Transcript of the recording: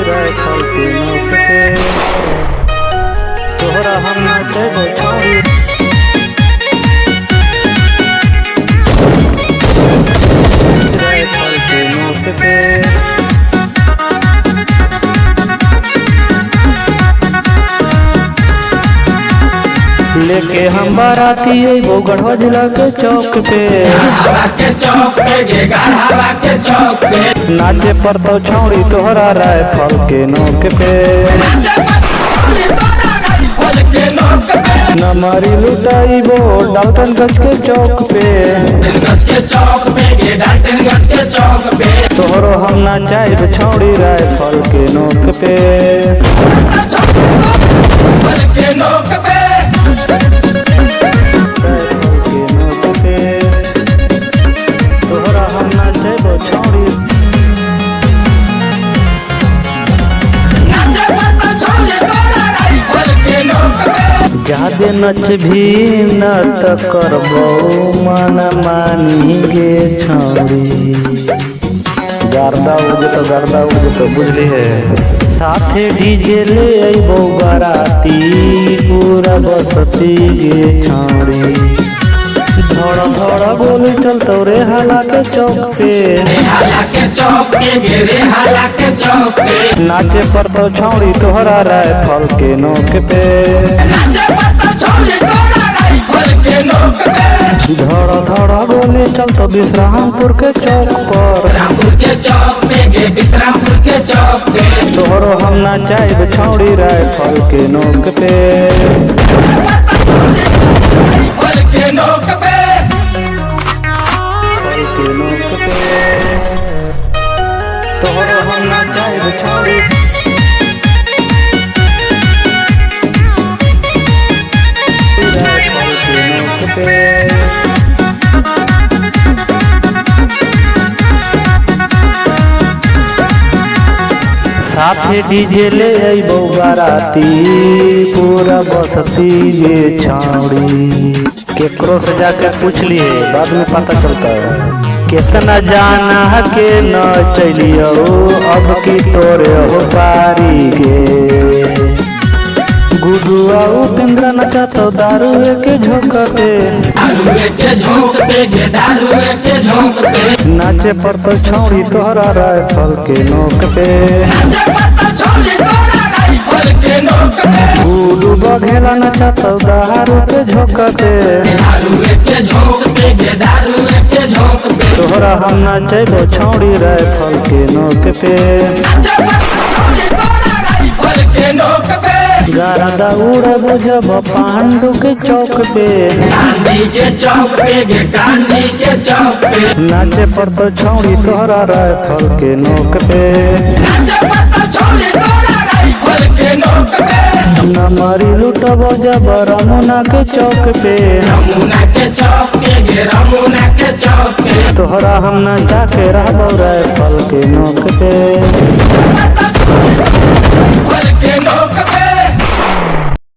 Rifle के नोक पे तोहरा हम नाचेबो छौरी। राइफल के नोक पे लेके हम बाराती वो गढ़वा जिला के चौक पे नाचे पर तो छौड़ी तोहरा राइफल के नोक पे नमारी लुटाइबो डाल्टनगंज के चौक पे तोहरो हम नाचाइब छौड़ी राइफल के नोक पे ज्यादे नच भी न त करबो मन मानी गे छौरी। गर्दा उग तो बुझली है साथे डीजे ले अइबो बाराती पूरा बसती गे छौरी। धड़ बोली चलतो रे हाला के चौक पे नाचे पर तो छौड़ी तोहरा राइफल के नोक पे धड़ बोली चलतो विश्रामपुर के चौक पर तोहरो हम नाचाइब छौड़ी राइफल के नोक पे तोहरो हम नाचाइब छौड़ी। राइफल के नोक पे साथे डीजे ले अइबो बाराती पूरा बसती गे छौड़ी। केकरो से जाके पूछ लिए बाद में पता चलता है कितना जाना के न चलियो अब की तोरे हो पारी गे। गुडुआ उपेंद्र नचा तो दारू के झोंक पे नाचे पर तो छौड़ी तोहरा राइफल के नोक पे गुडू बघेला नचा तो दारू के झोंक पे तोहरा हम नाचेबो छौड़ी राइफल के नोक पे गारदा उड़बो जब पांडु के चौक पे नाचे पर तो छौड़ी तोहरा राइफल के नोक पे नमारी लुटबो जब रमुना के चौक पे तोहरा हम नचा के रहबो राइफल के नोक पे।